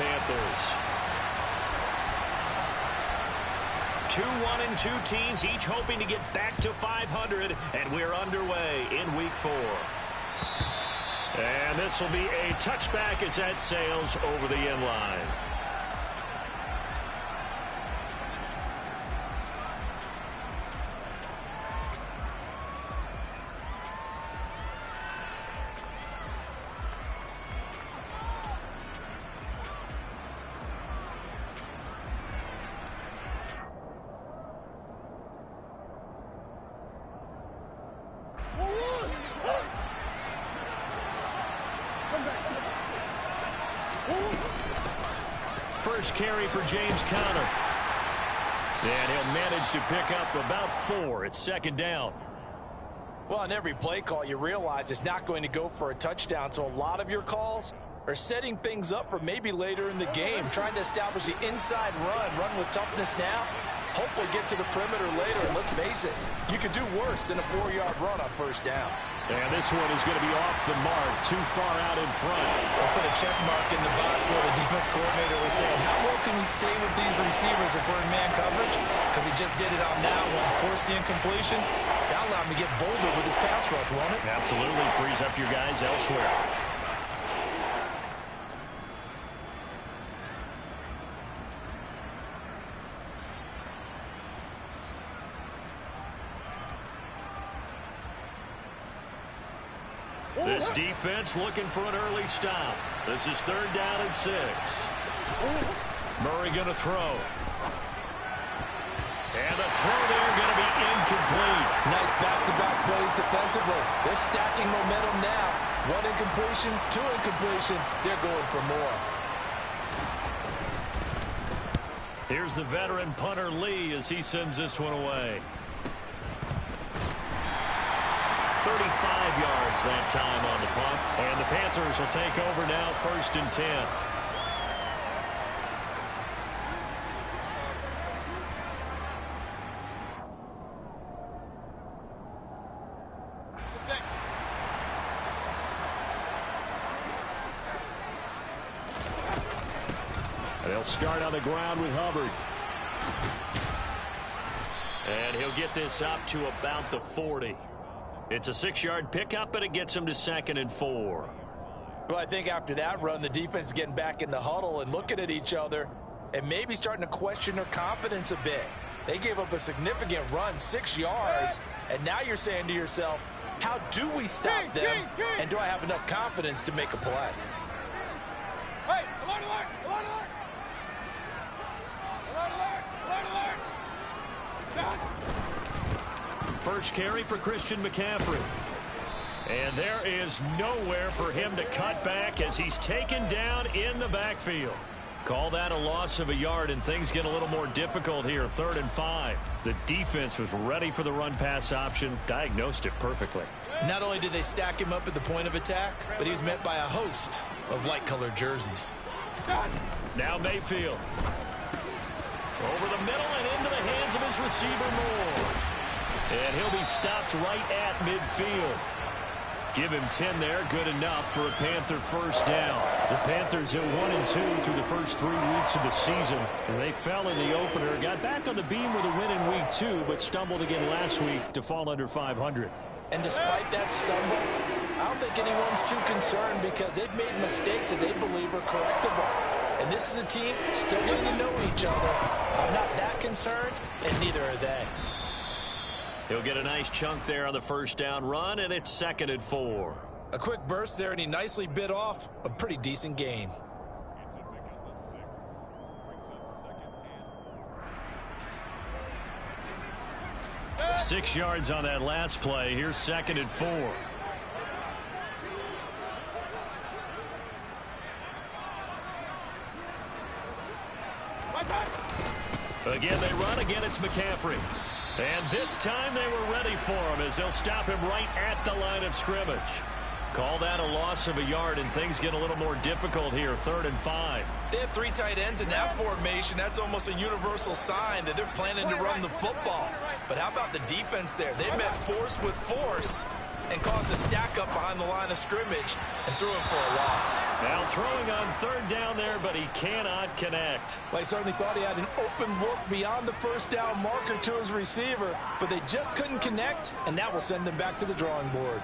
Panthers. 2-1 and 2 teams, each hoping to get back to 500, and we're underway in Week 4. And this will be a touchback as that sails over the end line. First carry for James Conner. And he'll manage to pick up about 4. It's second down. Well, on every play call, you realize it's not going to go for a touchdown. So a lot of your calls are setting things up for maybe later in the game, trying to establish the inside run with toughness now. Hopefully get to the perimeter later. And let's face it, you could do worse than a 4-yard run on first down. And this one is going to be off the mark, too far out in front. They'll put a check mark in the box where the defense coordinator was saying, how well can we stay with these receivers if we're in man coverage? Because he just did it on that one, force the incompletion. That'll allow him to get bolder with his pass rush, won't it? Absolutely, frees up your guys elsewhere. This defense looking for an early stop. This is third down and 6. Murray going to throw. And the throw there going to be incomplete. Nice back-to-back plays defensively. They're stacking momentum now. 1 incompletion, 2 incompletion. They're going for more. Here's the veteran punter Lee as he sends this one away. 35 yards that time on the punt. And the Panthers will take over now, 1st and 10. They'll start on the ground with Hubbard. And he'll get this up to about the 40. It's a 6-yard pickup, but it gets him to 2nd and 4. Well, I think after that run, the defense is getting back in the huddle and looking at each other and maybe starting to question their confidence a bit. They gave up a significant run, 6 yards, and now you're saying to yourself, how do we stop them, and do I have enough confidence to make a play? Hey, alert, alert, alert, alert! Alert, alert, alert, alert! Down. First carry for Christian McCaffrey. And there is nowhere for him to cut back as he's taken down in the backfield. Call that a loss of a yard, and things get a little more difficult here, 3rd and 5. The defense was ready for the run-pass option, diagnosed it perfectly. Not only did they stack him up at the point of attack, but he was met by a host of light-colored jerseys. Now Mayfield. Over the middle and into the hands of his receiver, Moore. And he'll be stopped right at midfield. Give him 10 there, good enough for a Panther first down. The Panthers at 1-2 through the first 3 weeks of the season. And they fell in the opener, got back on the beam with a win in week 2, but stumbled again last week to fall under 500. And despite that stumble, I don't think anyone's too concerned because they've made mistakes that they believe are correctable. And this is a team still getting to know each other. I'm not that concerned, and neither are they. He'll get a nice chunk there on the first down run, and it's 2nd and 4. A quick burst there, and he nicely bit off a pretty decent gain. 6 yards on that last play. Here's 2nd and 4. Again, they run. Again, it's McCaffrey. And this time they were ready for him as they'll stop him right at the line of scrimmage. Call that a loss of a yard, and things get a little more difficult here, 3rd and 5. They have 3 tight ends in that formation. That's almost a universal sign that they're planning to run the football. But how about the defense there? They met force with force, and caused a stack up behind the line of scrimmage and threw him for a loss. Now throwing on third down there, but he cannot connect. Well, he certainly thought he had an open look beyond the first down marker to his receiver, but they just couldn't connect, and that will send them back to the drawing board.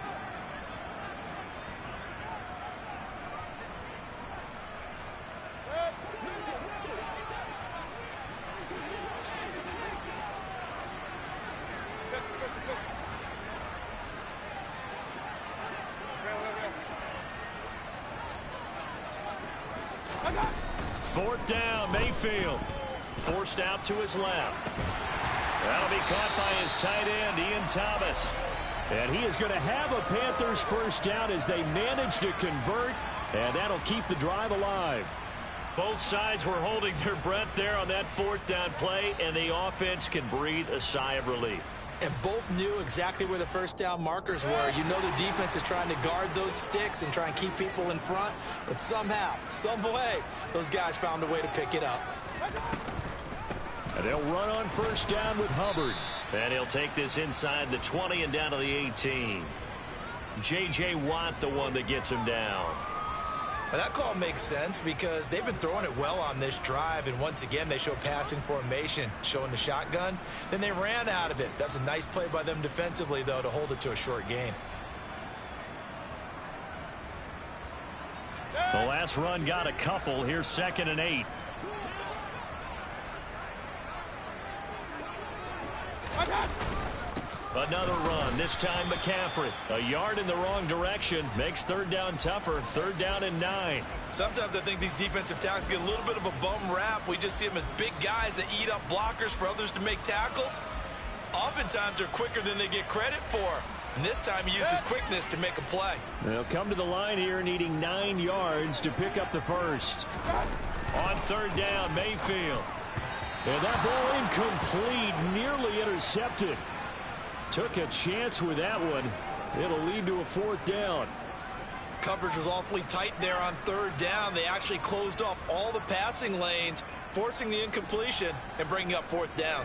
Fourth down, Mayfield. Forced out to his left. That'll be caught by his tight end, Ian Thomas. And he is going to have a Panthers first down as they manage to convert, and that'll keep the drive alive. Both sides were holding their breath there on that fourth down play, and the offense can breathe a sigh of relief. And both knew exactly where the first down markers were. You know the defense is trying to guard those sticks and try and keep people in front. But somehow, some way, those guys found a way to pick it up. And they'll run on first down with Hubbard. And he'll take this inside the 20 and down to the 18. J.J. Watt, the one that gets him down. Well, that call makes sense because they've been throwing it well on this drive, and once again they show passing formation, showing the shotgun. Then they ran out of it. That's a nice play by them defensively, though, to hold it to a short gain. The last run got a couple. Here's 2nd and 8. Another run, this time McCaffrey. A yard in the wrong direction makes third down tougher. 3rd down and 9. Sometimes I think these defensive tackles get a little bit of a bum rap. We just see them as big guys that eat up blockers for others to make tackles. Oftentimes they're quicker than they get credit for. And this time he uses quickness to make a play. They'll come to the line here needing 9 yards to pick up the first. On 3rd down, Mayfield. And that ball incomplete, nearly intercepted. Took a chance with that one. It'll lead to a 4th down. Coverage was awfully tight there on 3rd down. They actually closed off all the passing lanes, forcing the incompletion and bringing up 4th down.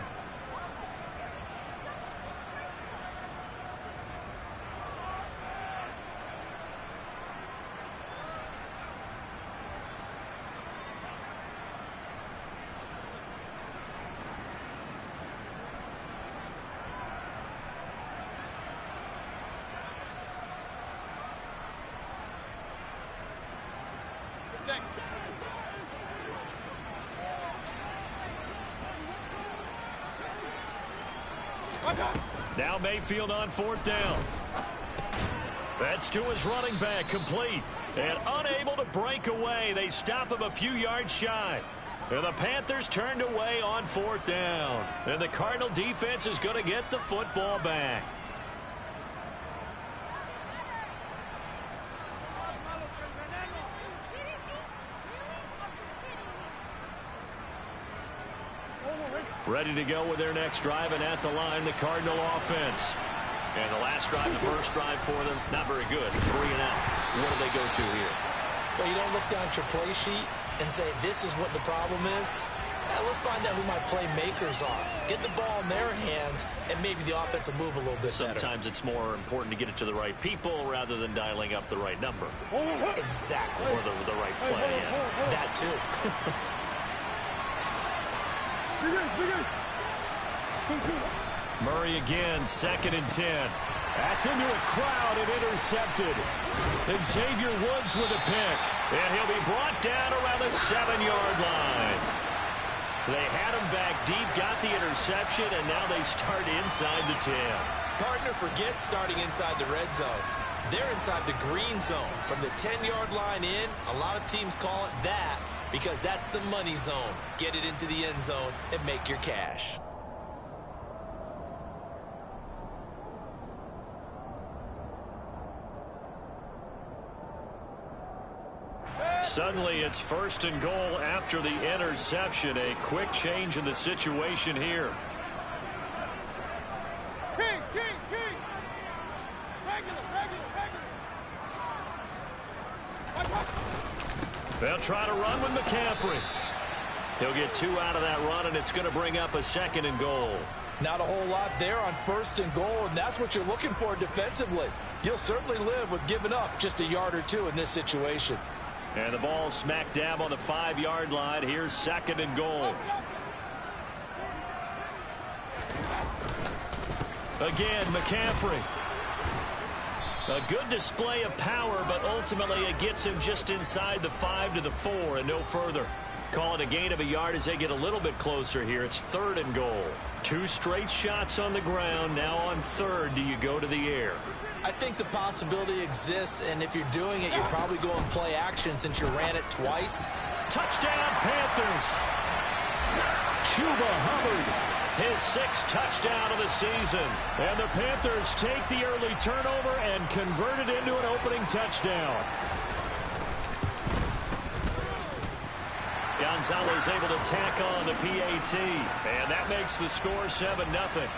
Now Mayfield on 4th down. That's to his running back, complete. And unable to break away. They stop him a few yards shy. And the Panthers turned away on 4th down. And the Cardinal defense is going to get the football back. Ready to go with their next drive, and at the line, the Cardinal offense. And the last drive, the first drive for them, not very good. 3 and out. What do they go to here? Well, you don't look down at your play sheet and say, this is what the problem is. Let's find out who my playmakers are. Get the ball in their hands, and maybe the offense will move a little bit better. Sometimes it's more important to get it to the right people rather than dialing up the right number. Exactly. Or the right play, yeah. That too. Murray again, 2nd and 10. That's into a crowd and intercepted. And Xavier Woods with a pick. And he'll be brought down around the 7-yard line. They had him back deep, got the interception, and now they start inside the 10. Partner forgets starting inside the red zone. They're inside the green zone. From the 10-yard line in, a lot of teams call it that because that's the money zone. Get it into the end zone and make your cash. Suddenly it's 1st and goal after the interception. A quick change in the situation here. King! Regular! They'll try to run with McCaffrey. He'll get 2 out of that run, and it's going to bring up a 2nd and goal. Not a whole lot there on 1st and goal, and that's what you're looking for defensively. You'll certainly live with giving up just a yard or two in this situation. And the ball smack dab on the 5-yard line. Here's 2nd and goal. Again, McCaffrey. A good display of power, but ultimately it gets him just inside the 5 to the 4 and no further. Call it a gain of a yard as they get a little bit closer here. It's 3rd and goal. 2 straight shots on the ground. Now on 3rd, do you go to the air? I think the possibility exists, and if you're doing it, you're probably going play action since you ran it twice. Touchdown, Panthers. Chuba Hubbard. His 6th touchdown of the season. And the Panthers take the early turnover and convert it into an opening touchdown. Gonzalez able to tack on the PAT. And that makes the score 7-0.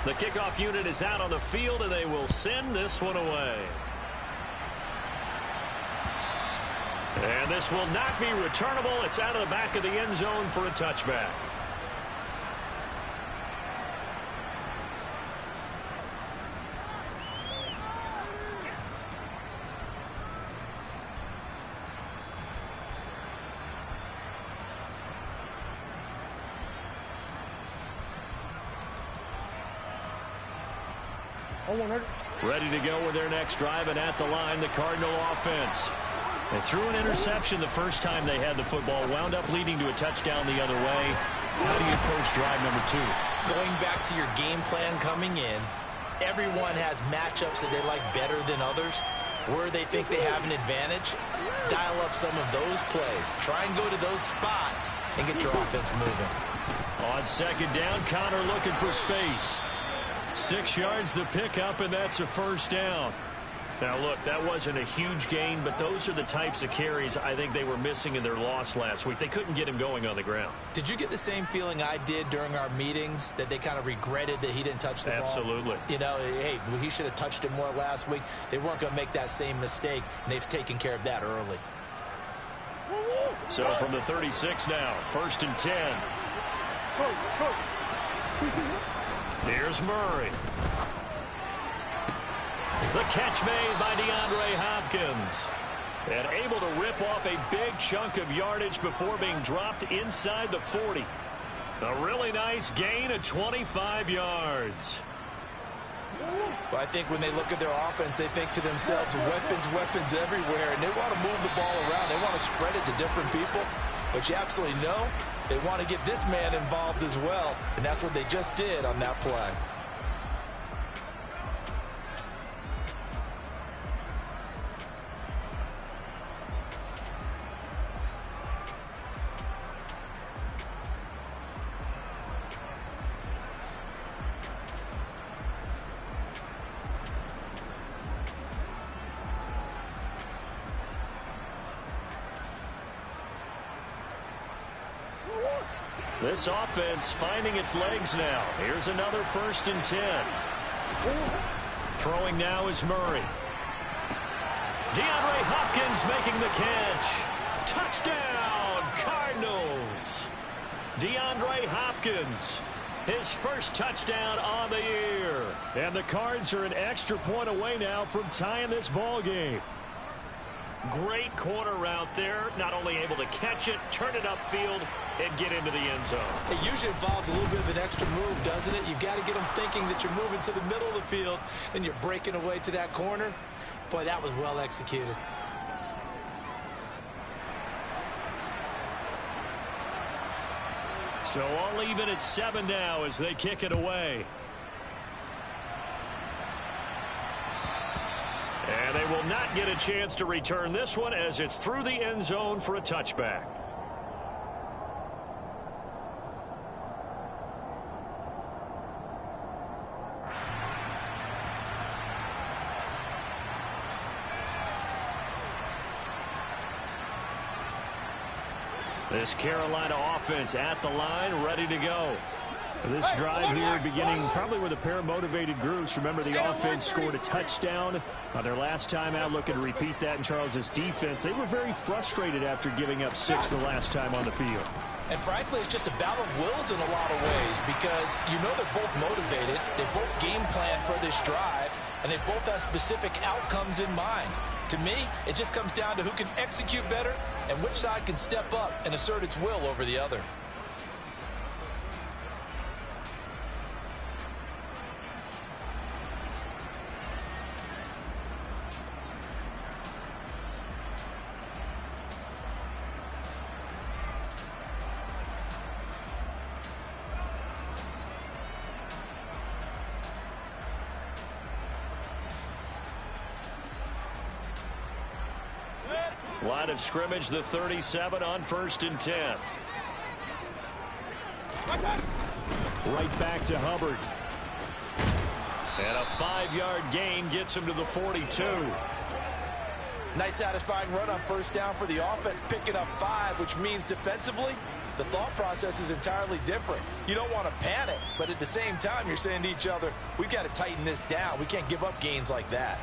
The kickoff unit is out on the field, and they will send this one away. And this will not be returnable. It's out of the back of the end zone for a touchback. Ready to go with their next drive, and at the line, the Cardinal offense. They threw an interception the first time they had the football, wound up leading to a touchdown the other way. How do you approach drive number 2? Going back to your game plan coming in, everyone has matchups that they like better than others. Where they think they have an advantage, dial up some of those plays. Try and go to those spots and get your offense moving. On 2nd down, Connor looking for space. 6 yards the pickup, and that's a 1st down. Now, look, that wasn't a huge gain, but those are the types of carries I think they were missing in their loss last week. They couldn't get him going on the ground. Did you get the same feeling I did during our meetings, that they kind of regretted that he didn't touch the ball? Absolutely. You know, hey, he should have touched it more last week. They weren't going to make that same mistake, and they've taken care of that early. So from the 36 now, 1st and 10. Here's Murray. The catch made by DeAndre Hopkins. And able to rip off a big chunk of yardage before being dropped inside the 40. A really nice gain of 25 yards. But I think when they look at their offense, they think to themselves, weapons everywhere, and they want to move the ball around. They want to spread it to different people. But you absolutely know they want to get this man involved as well, and that's what they just did on that play. This offense finding its legs now. Here's another 1st and 10. Throwing now is Murray. DeAndre Hopkins making the catch. Touchdown, Cardinals. DeAndre Hopkins, his 1st touchdown on the year. And the Cards are an extra point away now from tying this ball game. Great corner route there. Not only able to catch it, turn it upfield, and get into the end zone. It usually involves a little bit of an extra move, doesn't it? You've got to get them thinking that you're moving to the middle of the field and you're breaking away to that corner. Boy, that was well executed. So all even at 7 now as they kick it away. And they will not get a chance to return this one as it's through the end zone for a touchback. This Carolina offense at the line, ready to go. This drive here beginning probably with a pair of motivated groups. Remember, the offense scored a touchdown on their last time out, looking to repeat that in Charles's defense. They were very frustrated after giving up 6 the last time on the field. And frankly, it's just a battle of wills in a lot of ways because you know they're both motivated, they both game plan for this drive, and they both have specific outcomes in mind. To me, it just comes down to who can execute better and which side can step up and assert its will over the other. Line of scrimmage, the 37 on 1st and 10. Right back to Hubbard. And a 5-yard gain gets him to the 42. Nice satisfying run on 1st down for the offense, picking up 5, which means defensively, the thought process is entirely different. You don't want to panic, but at the same time, you're saying to each other, we've got to tighten this down. We can't give up gains like that.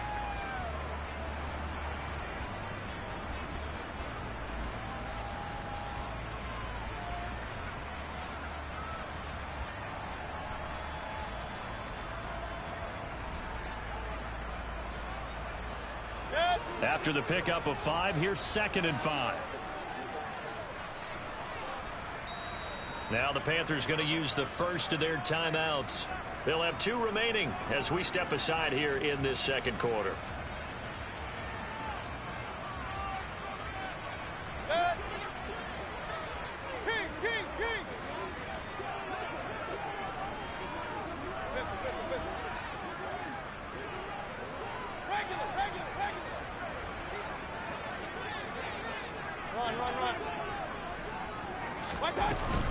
After the pickup of 5, here's 2nd and 5. Now the Panthers going to use the first of their timeouts. They'll have 2 remaining as we step aside here in this second quarter.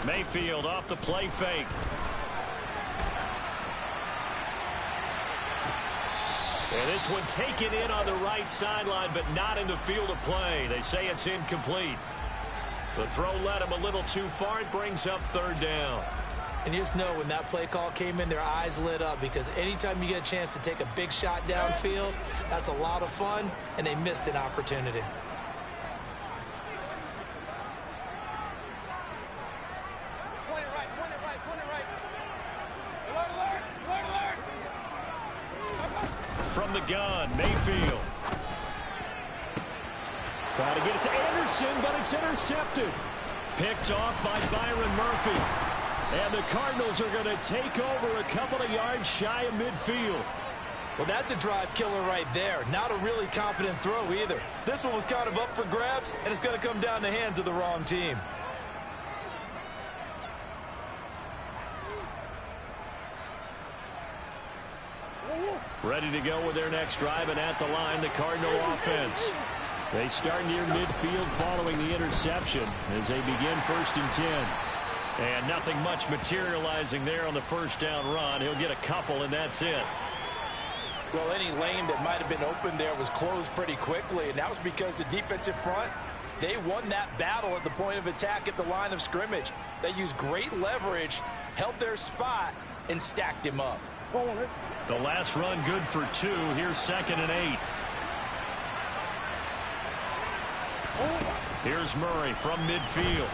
Mayfield off the play fake. And this one taken in on the right sideline, but not in the field of play. They say it's incomplete. The throw led him a little too far. It brings up 3rd down. And you just know when that play call came in, their eyes lit up because anytime you get a chance to take a big shot downfield, that's a lot of fun, and they missed an opportunity. From the gun, Mayfield. Trying to get it to Anderson, but it's intercepted. Picked off by Byron Murphy. And the Cardinals are going to take over a couple of yards shy of midfield. Well, that's a drive killer right there. Not a really confident throw either. This one was kind of up for grabs, and it's going to come down the hands of the wrong team. Ready to go with their next drive, and at the line, the Cardinal offense. They start near midfield following the interception as they begin 1st and 10. And nothing much materializing there on the 1st down run. He'll get a couple, and that's it. Well, any lane that might have been open there was closed pretty quickly, and that was because the defensive front, they won that battle at the point of attack at the line of scrimmage. They used great leverage, held their spot, and stacked him up. The last run good for 2. Here's 2nd and 8. Here's Murray from midfield.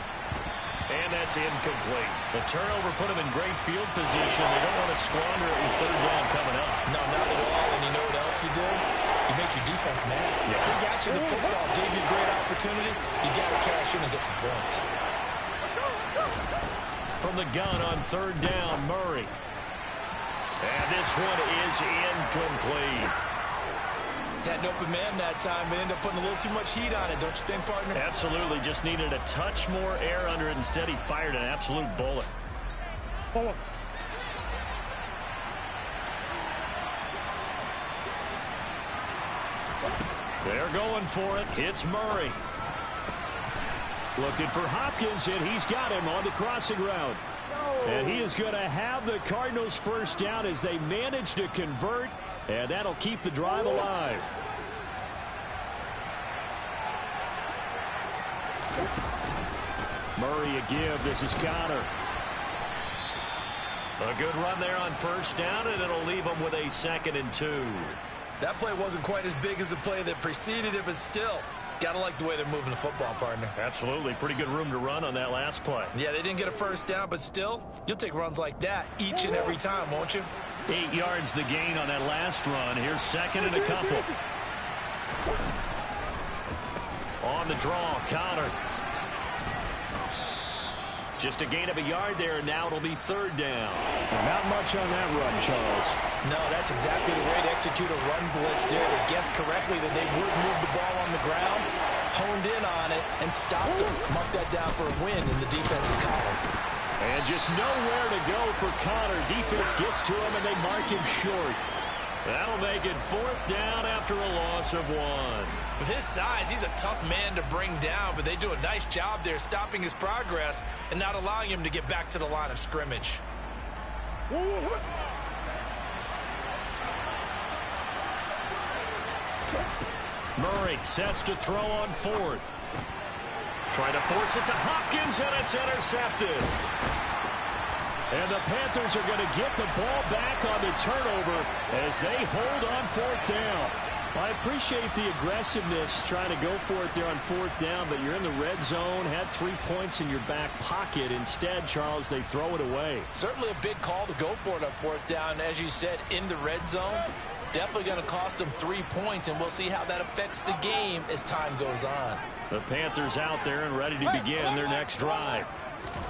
And that's incomplete. The turnover put him in great field position. They don't want to squander it with 3rd down coming up. No, not at all. And you know what else you do? You make your defense mad. Yeah. They got you the football, gave you a great opportunity. You got to cash in and get some points. From the gun on 3rd down, Murray. And this one is incomplete. Had an open man that time, but ended up putting a little too much heat on it, don't you think, partner? Absolutely. Just needed a touch more air under it. Instead, he fired an absolute bullet. They're going for it. It's Murray. Looking for Hopkins, and he's got him on the crossing route. And he is going to have the Cardinals 1st down as they manage to convert, and that'll keep the drive alive. Murray a give. This is Connor. A good run there on first down, and it'll leave them with a 2nd and 2. That play wasn't quite as big as the play that preceded it, but still, got to like the way they're moving the football, partner. Absolutely. Pretty good room to run on that last play. Yeah, they didn't get a first down, but still, you'll take runs like that each and every time, won't you? 8 yards the gain on that last run. Here's 2nd and a couple. On the draw, Connor. Just a gain of a yard there, and now it'll be 3rd down. Not much on that run, Charles. No, that's exactly the way to execute a run blitz there. They guessed correctly that they would move the ball on the ground, honed in on it, and stopped them. Mark that down for a win in the defense's column. And just nowhere to go for Connor. Defense gets to him, and they mark him short. That'll make it 4th down after a loss of 1. With his size, he's a tough man to bring down, but they do a nice job there stopping his progress and not allowing him to get back to the line of scrimmage. Murray sets to throw on 4th. Trying to force it to Hopkins, and it's intercepted. And the Panthers are going to get the ball back on the turnover as they hold on 4th down. I appreciate the aggressiveness trying to go for it there on 4th down, but you're in the red zone, had 3 points in your back pocket. Instead, Charles, they throw it away. Certainly a big call to go for it on 4th down. As you said, in the red zone, definitely going to cost them 3 points, and we'll see how that affects the game as time goes on. The Panthers out there and ready to begin their next drive.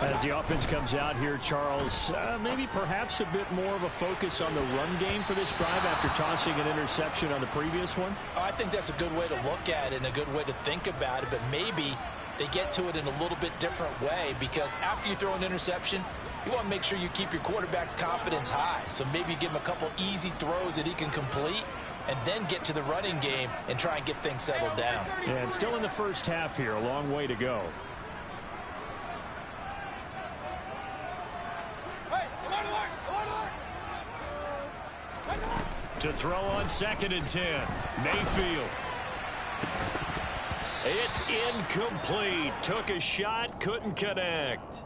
As the offense comes out here, Charles, maybe perhaps a bit more of a focus on the run game for this drive after tossing an interception on the previous one? I think that's a good way to look at it and a good way to think about it, but maybe they get to it in a little bit different way, because after you throw an interception, you want to make sure you keep your quarterback's confidence high. So maybe give him a couple easy throws that he can complete and then get to the running game and try and get things settled down. Yeah, and still in the first half here, a long way to go. To throw on 2nd and 10. Mayfield. It's incomplete. Took a shot, couldn't connect.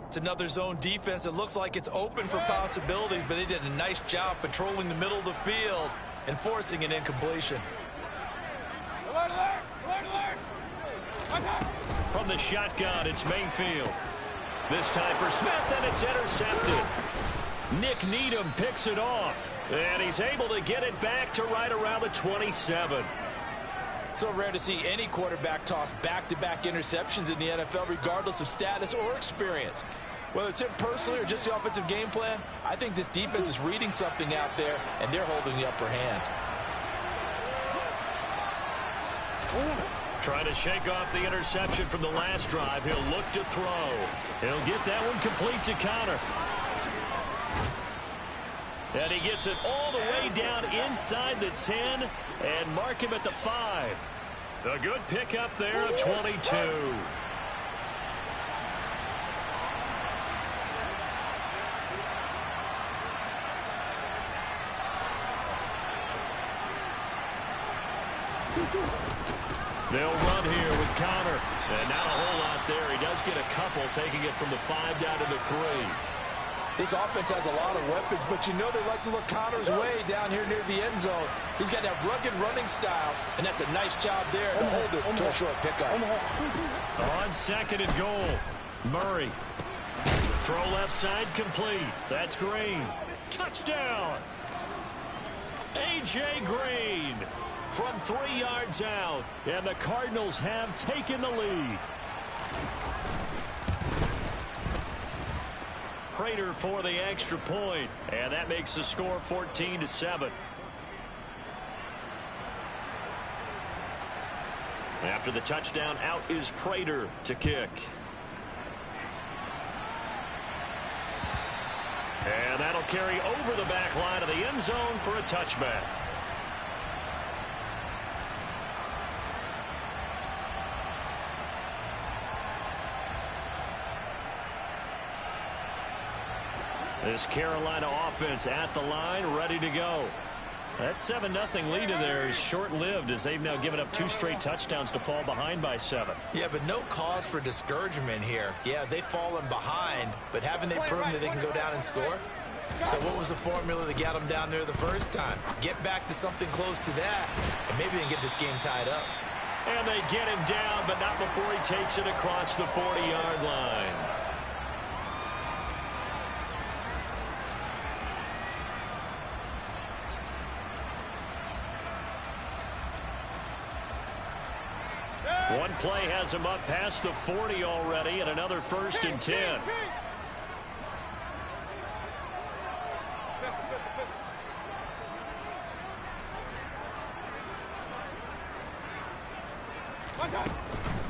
It's another zone defense. It looks like it's open for possibilities, but they did a nice job patrolling the middle of the field and forcing an incompletion. From the shotgun, it's Mayfield. This time for Smith, and it's intercepted. Nick Needham picks it off, and he's able to get it back to right around the 27. So rare to see any quarterback toss back-to-back interceptions in the NFL, regardless of status or experience. Whether it's him personally or just the offensive game plan, I think this defense is reading something out there, and they're holding the upper hand. Trying to shake off the interception from the last drive. He'll look to throw. He'll get that one complete to Connor. And he gets it all the way down inside the 10 and mark him at the 5. A good pickup there of 22. They'll run here with Connor. And not a whole lot there. He does get a couple, taking it from the 5 down to the 3. This offense has a lot of weapons, but you know they like to look Connor's way down here near the end zone. He's got that rugged running style, and that's a nice job there to hold it to a short pickup. On 2nd and goal, Murray. Throw left side complete. That's Green. Touchdown! A.J. Green from 3 yards out, and the Cardinals have taken the lead. Prater for the extra point, and that makes the score 14-7. After the touchdown, out is Prater to kick. And that'll carry over the back line of the end zone for a touchback. This Carolina offense at the line, ready to go. That 7-0 lead of theirs is short-lived as they've now given up 2 straight touchdowns to fall behind by 7. Yeah, but no cause for discouragement here. Yeah, they've fallen behind, but haven't they proven that they can go down and score? So what was the formula that got them down there the first time? Get back to something close to that, and maybe they can get this game tied up. And they get him down, but not before he takes it across the 40-yard line. One play has him up past the 40 already, and another 1st and 10.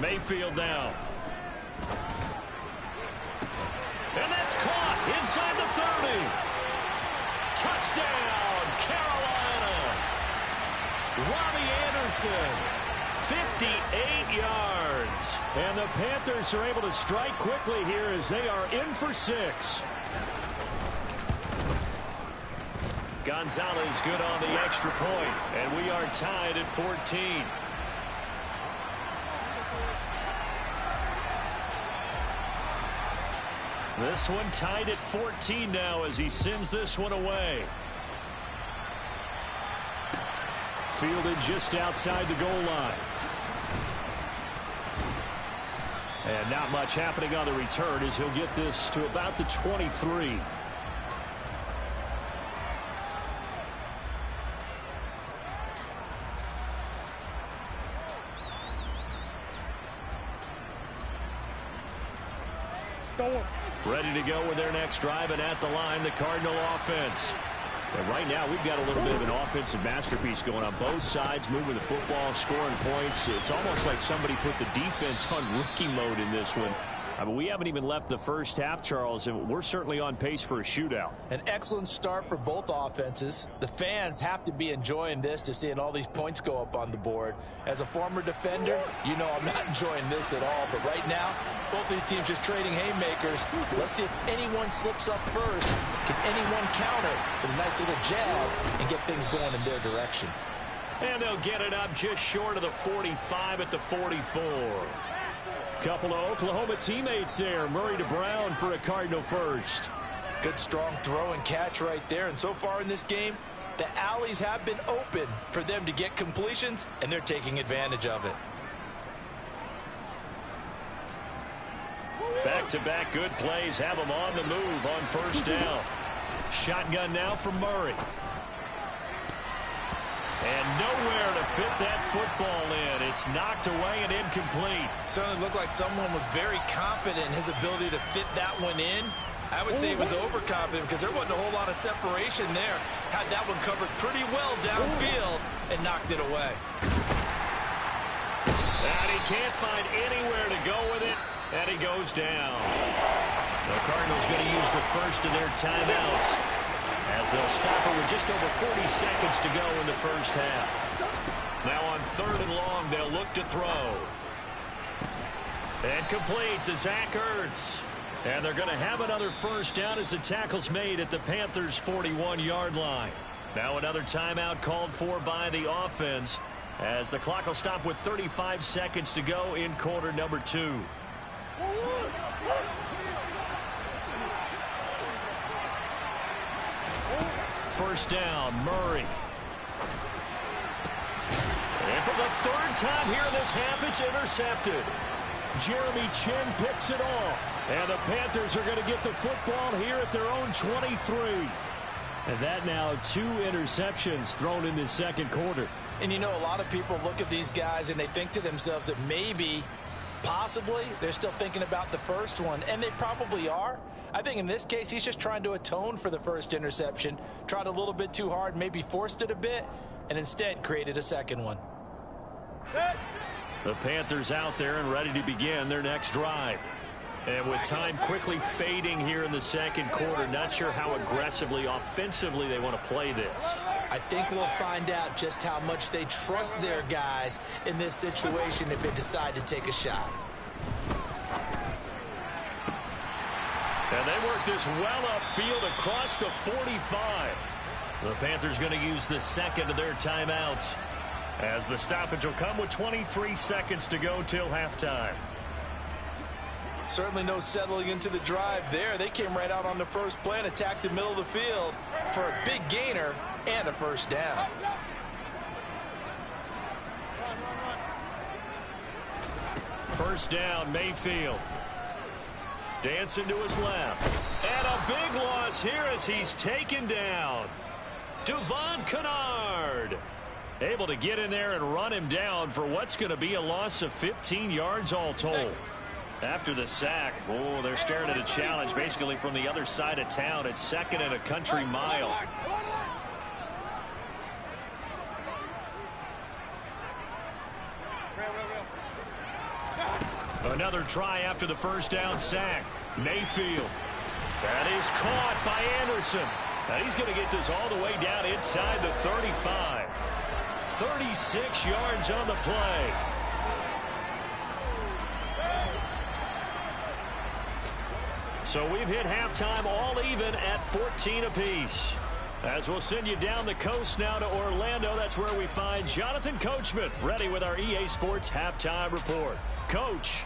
Mayfield down. And that's caught inside the 30. Touchdown, Carolina. Robbie Anderson. 58 yards. And the Panthers are able to strike quickly here as they are in for 6. Gonzalez good on the extra point, and we are tied at 14. This one tied at 14 now as he sends this one away. Fielded just outside the goal line. And not much happening on the return as he'll get this to about the 23. Ready to go with their next drive, and at the line, the Cardinal offense. And right now, we've got a little bit of an offensive masterpiece going on both sides, moving the football, scoring points. It's almost like somebody put the defense on rookie mode in this one. I mean, we haven't even left the first half, Charles, and we're certainly on pace for a shootout. An excellent start for both offenses. The fans have to be enjoying this, to seeing all these points go up on the board. As a former defender, you know I'm not enjoying this at all. But right now, both these teams just trading haymakers. Let's see if anyone slips up first. Can anyone counter with a nice little jab and get things going in their direction? And they'll get it up just short of the 45 at the 44. Couple of Oklahoma teammates there. Murray to Brown for a Cardinal first. Good strong throw and catch right there. And so far in this game, the alleys have been open for them to get completions, and they're taking advantage of it. Back-to-back good plays have them on the move on first down. Shotgun now from Murray. And nowhere to fit that football in. It's knocked away and incomplete. Certainly looked like someone was very confident in his ability to fit that one in. I would say he was overconfident because there wasn't a whole lot of separation there. Had that one covered pretty well downfield and knocked it away. And he can't find anywhere to go with it, and he goes down. The Cardinals going to use the first of their timeouts, as they'll stop it with just over 40 seconds to go in the first half. Now on 3rd and long, they'll look to throw. And complete to Zach Ertz. And they're going to have another first down as the tackle's made at the Panthers' 41-yard line. Now another timeout called for by the offense, as the clock will stop with 35 seconds to go in quarter number 2. First down, Murray. And for the 3rd time here in this half, it's intercepted. Jeremy Chin picks it off. And the Panthers are going to get the football here at their own 23. And that now 2 interceptions thrown in this second quarter. And you know, a lot of people look at these guys and they think to themselves that maybe, possibly, they're still thinking about the first one. And they probably are. I think in this case, he's just trying to atone for the first interception. Tried a little bit too hard, maybe forced it a bit, and instead created a second one. The Panthers out there and ready to begin their next drive. And with time quickly fading here in the second quarter, not sure how aggressively, offensively they want to play this. I think we'll find out just how much they trust their guys in this situation if they decide to take a shot. And they work this well upfield across the 45. The Panthers going to use the second of their timeouts, as the stoppage will come with 23 seconds to go till halftime. Certainly no settling into the drive there. They came right out on the first play and attacked the middle of the field for a big gainer and a first down. First down, Mayfield. Dancing to his left. And a big loss here as he's taken down. Devon Kennard able to get in there and run him down for what's going to be a loss of 15 yards all told. After the sack, oh, they're staring at a challenge basically from the other side of town. It's second and a country mile. Another try after the first down sack. Mayfield. That is caught by Anderson. And he's going to get this all the way down inside the 35. 36 yards on the play. So we've hit halftime all even at 14 apiece. As we'll send you down the coast now to Orlando, that's where we find Jonathan Coachman ready with our EA Sports halftime report. Coach.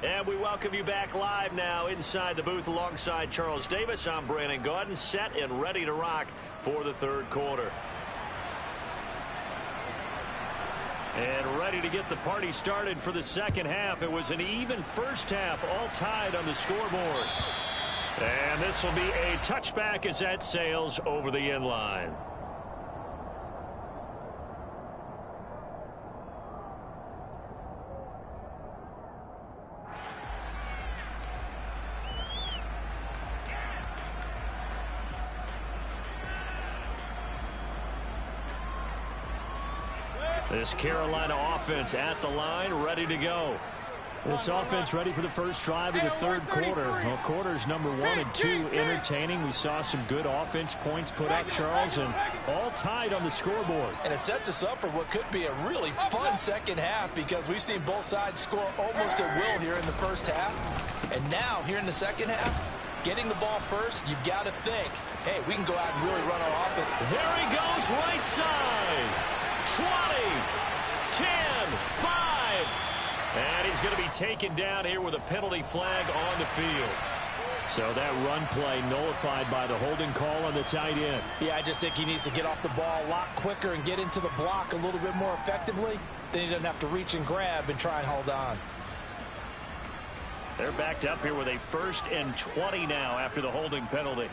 And we welcome you back live now inside the booth alongside Charles Davis. I'm Brandon Gaudin, set and ready to rock for the third quarter. And ready to get the party started for the second half. It was an even first half, all tied on the scoreboard. And this will be a touchback as that sails over the end line. This Carolina offense at the line, ready to go. This offense ready for the first drive of the third quarter. Well, quarters number 1 and 2 entertaining. We saw some good offense points put up, Charles, and all tied on the scoreboard. And it sets us up for what could be a really fun second half, because we've seen both sides score almost at will here in the first half. And now, here in the second half, getting the ball first, you've got to think, hey, we can go out and really run our offense. There he goes, right side. 20, 10, 5. And he's going to be taken down here with a penalty flag on the field. So that run play nullified by the holding call on the tight end. Yeah, I just think he needs to get off the ball a lot quicker and get into the block a little bit more effectively. Then he doesn't have to reach and grab and try and hold on. They're backed up here with a 1st and 20 now after the holding penalty.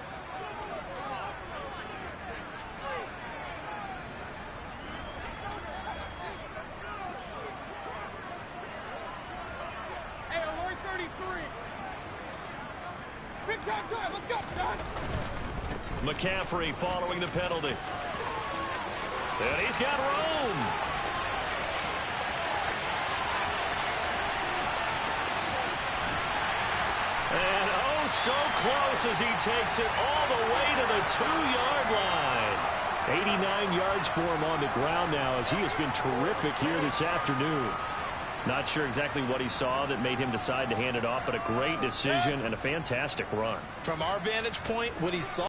McCaffrey following the penalty. And he's got room. And oh, so close as he takes it all the way to the 2-yard line. 89 yards for him on the ground now, as he has been terrific here this afternoon. Not sure exactly what he saw that made him decide to hand it off, but a great decision and a fantastic run. From our vantage point, what he saw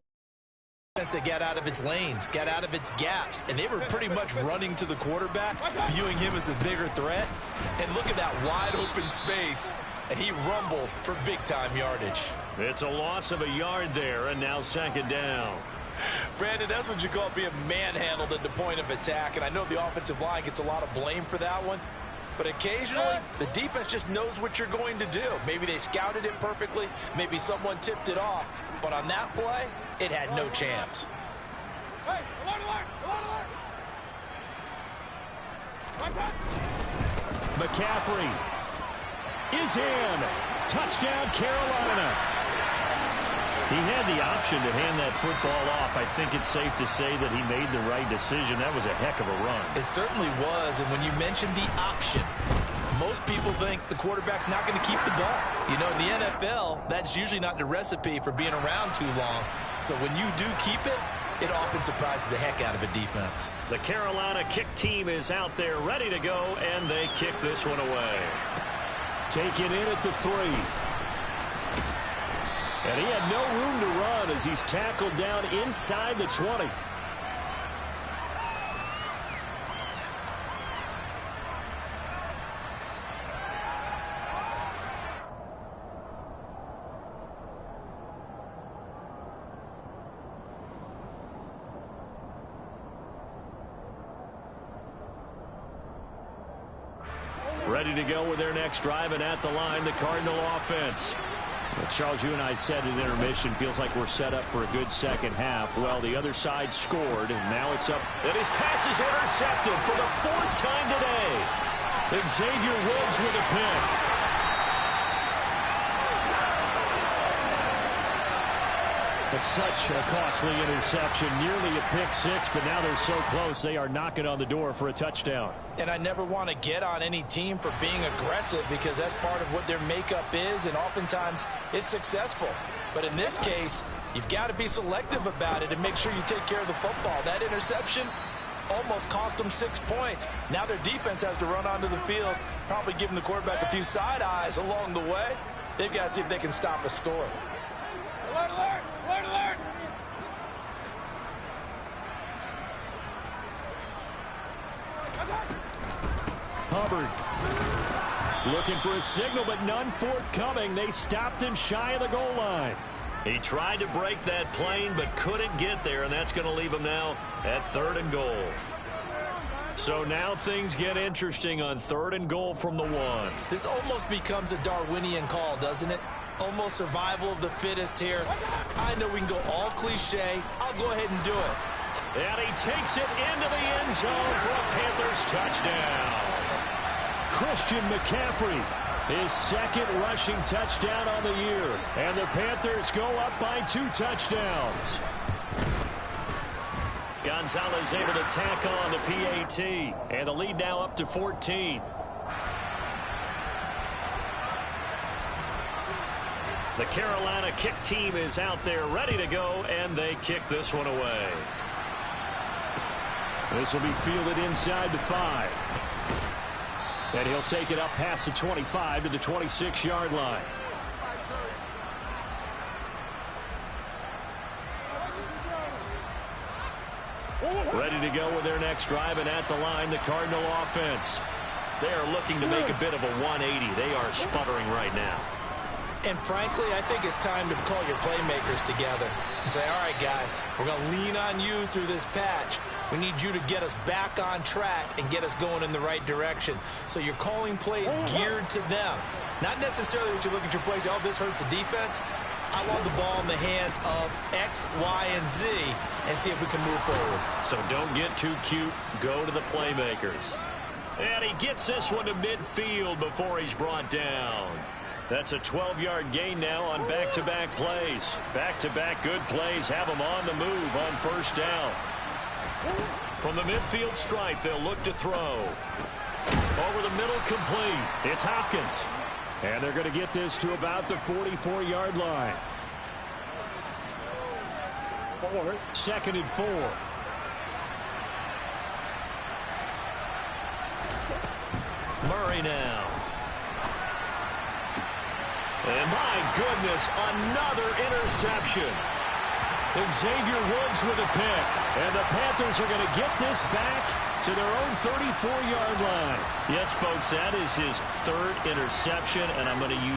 to get out of its lanes, get out of its gaps, and they were pretty much running to the quarterback, viewing him as a bigger threat. And look at that wide open space, and he rumbled for big-time yardage. It's a loss of a yard there, and now second down. Brandon, that's what you call being manhandled at the point of attack, and I know the offensive line gets a lot of blame for that one. But occasionally, the defense just knows what you're going to do. Maybe they scouted it perfectly. Maybe someone tipped it off. But on that play, it had no chance. Hey, McCaffrey is in. Touchdown, Carolina. He had the option to hand that football off. I think it's safe to say that he made the right decision. That was a heck of a run. It certainly was. And when you mentioned the option, Most people think the quarterback's not going to keep the ball. You know, in the NFL, that's usually not the recipe for being around too long. So when you do keep it, it often surprises the heck out of a defense. The Carolina kick team is out there ready to go, and they kick this one away. Taken in at the 3. And he had no room to run as he's tackled down inside the 20. Ready to go with their next drive, and at the line, the Cardinal offense. Well, Charles, you and I said at intermission, feels like we're set up for a good second half. Well, the other side scored, and now it's up. And his pass is intercepted for the 4th time today. Xavier Woods with a pick. It's such a costly interception, nearly a pick 6, but now they're so close they are knocking on the door for a touchdown. And I never want to get on any team for being aggressive because that's part of what their makeup is, and oftentimes it's successful. But in this case, you've got to be selective about it and make sure you take care of the football. That interception almost cost them 6 points. Now their defense has to run onto the field, probably giving the quarterback a few side eyes along the way. They've got to see if they can stop a score. Alert, alert! Alert, alert! Hubbard looking for a signal, but none forthcoming. They stopped him shy of the goal line. He tried to break that plane but couldn't get there, and that's going to leave him now at 3rd and goal. So now things get interesting on 3rd and goal from the 1. This almost becomes a Darwinian call, doesn't it? Almost survival of the fittest here. I know we can go all cliche. I'll go ahead and do it. And he takes it into the end zone for a Panthers touchdown. Christian McCaffrey, his 2nd rushing touchdown on the year. And the Panthers go up by 2 touchdowns. Gonzalez able to tack on the PAT. And the lead now up to 14. The Carolina kick team is out there ready to go, and they kick this one away. This will be fielded inside the 5. And he'll take it up past the 25 to the 26-yard line. Ready to go with their next drive, and at the line, the Cardinal offense. They are looking to make a bit of a 180. They are sputtering right now. And frankly, I think it's time to call your playmakers together and say, all right, guys, we're going to lean on you through this patch. We need you to get us back on track and get us going in the right direction. So you're calling plays geared to them. Not necessarily what you look at your plays, oh, this hurts the defense. I want the ball in the hands of X, Y, and Z and see if we can move forward. So don't get too cute. Go to the playmakers. And he gets this one to midfield before he's brought down. That's a 12-yard gain now on back-to-back plays. Back-to-back good plays have them on the move on 1st down. From the midfield stripe, they'll look to throw. Over the middle, complete. It's Hopkins. And they're going to get this to about the 44-yard line. 2nd and 4. Murray now. And my goodness, another interception. Xavier Woods with a pick. And the Panthers are going to get this back to their own 34-yard line. Yes, folks, that is his 3rd interception, and I'm going to use